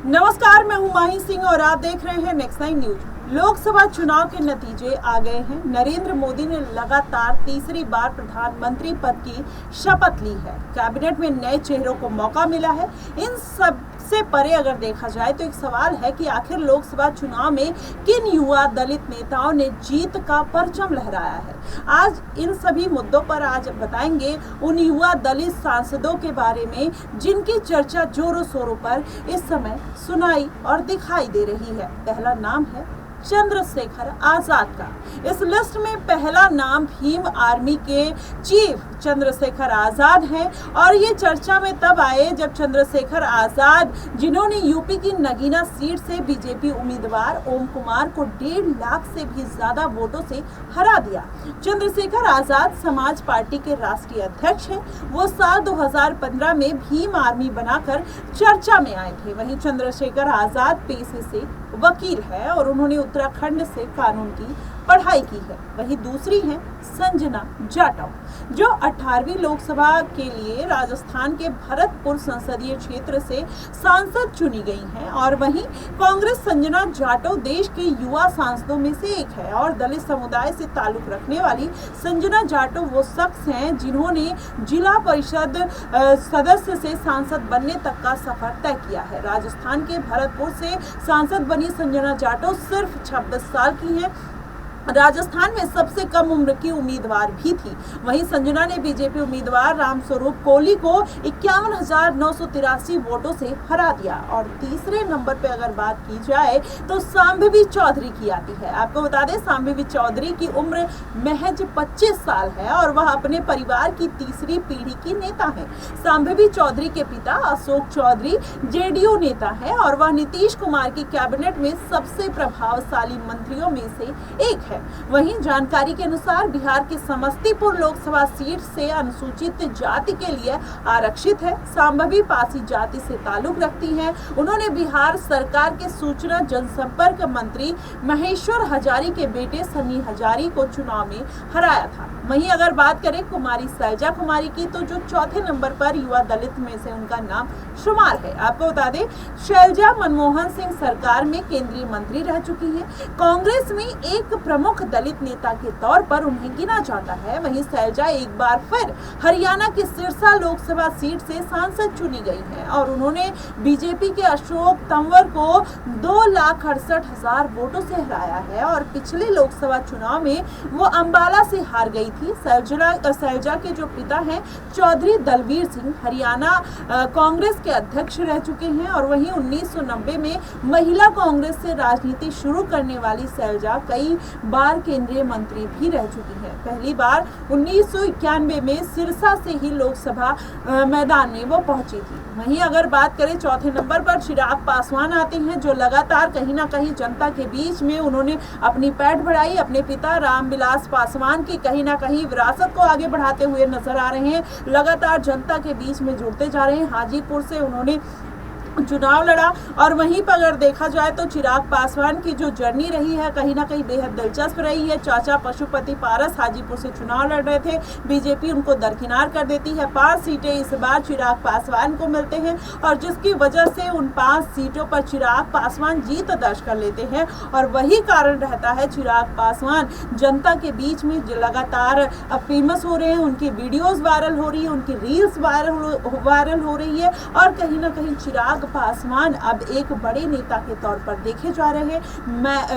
नमस्कार, मैं हूं माही सिंह और आप देख रहे हैं नेक्स्ट 9 न्यूज। लोकसभा चुनाव के नतीजे आ गए हैं। नरेंद्र मोदी ने लगातार तीसरी बार प्रधानमंत्री पद की शपथ ली है। कैबिनेट में नए चेहरों को मौका मिला है। इन सब से परे अगर देखा जाए तो एक सवाल है कि आखिर लोकसभा चुनाव में किन युवा दलित नेताओं ने जीत का परचम लहराया है। आज इन सभी मुद्दों पर आज बताएंगे उन युवा दलित सांसदों के बारे में जिनकी चर्चा जोरों शोरों पर इस समय सुनाई और दिखाई दे रही है। पहला नाम है चंद्रशेखर आजाद का। इस लिस्ट में पहला नाम भीम आर्मी के चीफ चंद्रशेखर आजाद है और ये चर्चा में तब आए जब चंद्रशेखर आजाद, जिन्होंने यूपी की नगीना सीट से बीजेपी उम्मीदवार ओम कुमार को 1.5 लाख से भी ज्यादा वोटों से हरा दिया। चंद्रशेखर आजाद समाज पार्टी के राष्ट्रीय अध्यक्ष हैं। वो साल 2015 में भीम आर्मी बनाकर चर्चा में आए थे। वहीं चंद्रशेखर आजाद पेशे से वकील है और उन्होंने उत्तराखंड से कानून की पढ़ाई की है। वहीं दूसरी हैं संजना जाटव, जो 18वीं लोकसभा के लिए राजस्थान के भरतपुर संसदीय क्षेत्र से सांसद चुनी गई हैं। और वहीं कांग्रेस संजना जाटव देश के युवा सांसदों में से एक है और दलित समुदाय से ताल्लुक रखने वाली संजना जाटव वो शख्स हैं जिन्होंने जिला परिषद सदस्य से सांसद बनने तक का सफर तय किया है। राजस्थान के भरतपुर से सांसद बनी संजना जाटव सिर्फ 26 साल की हैं। राजस्थान में सबसे कम उम्र की उम्मीदवार भी थी। वहीं संजना ने बीजेपी उम्मीदवार रामस्वरूप कोहली को 51,983 वोटों से हरा दिया। और तीसरे नंबर पे अगर बात की जाए तो शांभवी चौधरी की आती है। आपको बता दें, शांभवी चौधरी की उम्र महज 25 साल है और वह अपने परिवार की तीसरी पीढ़ी की नेता है। शांभवी चौधरी के पिता अशोक चौधरी जेडीयू नेता है और वह नीतीश कुमार की कैबिनेट में सबसे प्रभावशाली मंत्रियों में से एक है। वहीं जानकारी के अनुसार बिहार के समस्तीपुर लोकसभा सीट से अनुसूचित जाति के लिए आरक्षित है। शांभवी पासी जाति से ताल्लुक रखती हैं। उन्होंने बिहार सरकार के सूचना जनसंपर्क मंत्री महेश्वर हजारी के बेटे सनी हजारी को चुनाव में हराया था। वहीं अगर बात करें कुमारी शैलजा कुमारी की, तो जो चौथे नंबर पर युवा दलित में से उनका नाम शुमार है। आपको बता दें, शैलजा मनमोहन सिंह सरकार में केंद्रीय मंत्री रह चुकी है। कांग्रेस में एक प्रमुख दलित नेता के तौर पर उन्हें गिना जाता है। वहीं शैलजा एक बार फिर हरियाणा की सिरसा लोकसभा सीट से सांसद चुनी गई है और उन्होंने बीजेपी के अशोक तंवर को 2,68,000 वोटों से हराया है। और पिछले लोकसभा चुनाव में वो अंबाला से हार गई थी। शैलजा के जो पिता हैं चौधरी दलवीर सिंह, हरियाणा कांग्रेस के अध्यक्ष रह चुके हैं। और वहीं 1990 में महिला कांग्रेस से राजनीति शुरू करने वाली शैलजा कई बार केंद्रीय मंत्री भी रह चुकी है। पहली बार 1991 में सिरसा से ही लोकसभा मैदान में वो पहुंची थी। वहीं अगर बात करें चौथे नंबर पर चिराग पासवान आते हैं, जो लगातार कहीं ना कहीं जनता के बीच में उन्होंने अपनी पैठ बढ़ाई। अपने पिता रामविलास पासवान की कहीं ना कहीं विरासत को आगे बढ़ाते हुए नजर आ रहे हैं। लगातार जनता के बीच में जुड़ते जा रहे हैं। हाजीपुर से उन्होंने चुनाव लड़ा और वहीं पर अगर देखा जाए तो चिराग पासवान की जो जर्नी रही है कहीं ना कहीं बेहद दिलचस्प रही है। चाचा पशुपति पारस हाजीपुर से चुनाव लड़ रहे थे, बीजेपी उनको दरकिनार कर देती है। 5 सीटें इस बार चिराग पासवान को मिलते हैं और जिसकी वजह से उन 5 सीटों पर चिराग पासवान जीत दर्ज कर लेते हैं। और वही कारण रहता है चिराग पासवान जनता के बीच में लगातार अब फेमस हो रहे हैं। उनकी वीडियोस वायरल हो रही है, उनकी रील्स वायरल हो रही है और कहीं ना कहीं चिराग पासवान अब एक बड़े नेता के तौर पर देखे जा रहे हैं।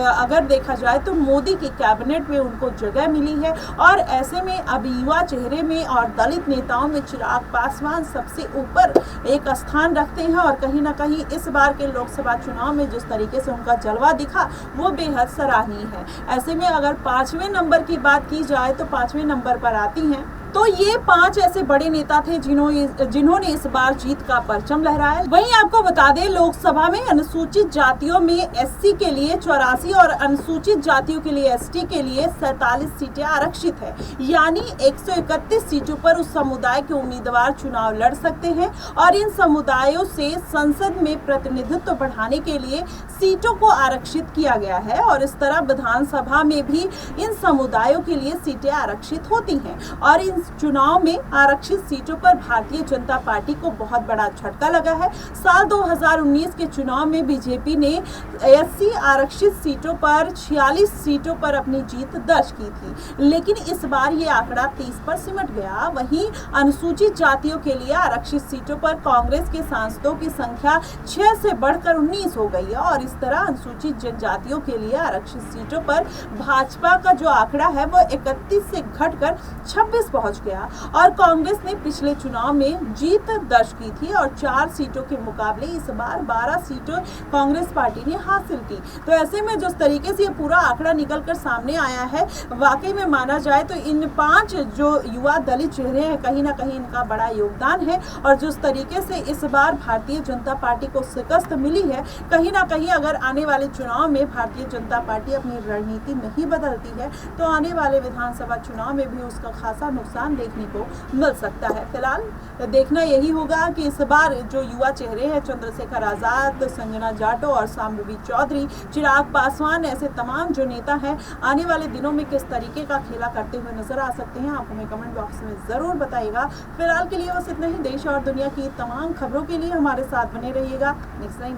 अगर देखा जाए तो मोदी की कैबिनेट में उनको जगह मिली है और ऐसे में अब युवा चेहरे में और दलित नेताओं में चिराग पासवान सबसे ऊपर एक स्थान रखते हैं। और कहीं ना कहीं इस बार के लोकसभा चुनाव में जिस तरीके से उनका जलवा दिखा वो बेहद सराहनीय है। ऐसे में अगर 5वें नंबर की बात की जाए तो 5वें नंबर पर आती हैं तो ये 5 ऐसे बड़े नेता थे जिन्होंने इस बार जीत का परचम लहराया। वहीं आपको बता दें, लोकसभा में अनुसूचित जातियों में एससी के लिए 84 और अनुसूचित जातियों के लिए एसटी के लिए 47 सीटें आरक्षित है। यानी 131 सीटों पर उस समुदाय के उम्मीदवार चुनाव लड़ सकते हैं और इन समुदायों से संसद में प्रतिनिधित्व बढ़ाने के लिए सीटों को आरक्षित किया गया है। और इस तरह विधानसभा में भी इन समुदायों के लिए सीटें आरक्षित होती हैं और इन इस चुनाव में आरक्षित सीटों पर भारतीय जनता पार्टी को बहुत बड़ा झटका लगा है। साल 2019 के चुनाव में बीजेपी ने एससी आरक्षित सीटों पर 46 सीटों पर अपनी जीत दर्ज की थी, लेकिन इस बार ये आंकड़ा 30 पर सिमट गया। वहीं अनुसूचित जातियों के लिए आरक्षित सीटों पर कांग्रेस के सांसदों की संख्या 6 से बढ़कर 19 हो गई है और इस तरह अनुसूचित जनजातियों के लिए आरक्षित सीटों पर भाजपा का जो आंकड़ा है वो 31 से घटकर 26 पहुंच गया और कांग्रेस ने पिछले चुनाव में जीत दर्ज की थी और 4 सीटों के मुकाबले इस बार 12 सीटों कांग्रेस पार्टी ने हासिल की। तो ऐसे में जिस तरीके से ये पूरा आंकड़ा निकलकर सामने आया है, वाकई में माना जाए तो इन 5 जो युवा दलित चेहरे हैं कहीं ना कहीं इनका बड़ा योगदान है और जिस तरीके से इस बार भारतीय जनता पार्टी को शिकस्त मिली है, कहीं ना कहीं अगर आने वाले चुनाव में भारतीय जनता पार्टी अपनी रणनीति नहीं बदलती है तो आने वाले विधानसभा चुनाव में भी उसका खासा नुकसान देखने को मिल सकता है। फिलहाल देखना यही होगा कि इस बार जो युवा चेहरे हैं, चंद्रशेखर आजाद, संजना जाटो और शांभवी चौधरी, चिराग पासवान, ऐसे तमाम जो नेता हैं आने वाले दिनों में किस तरीके का खेला करते हुए नजर आ सकते हैं, आप हमें कमेंट बॉक्स में जरूर बताइएगा। फिलहाल के लिए बस इतना ही। देश और दुनिया की तमाम खबरों के लिए हमारे साथ बने रहिएगा। Next time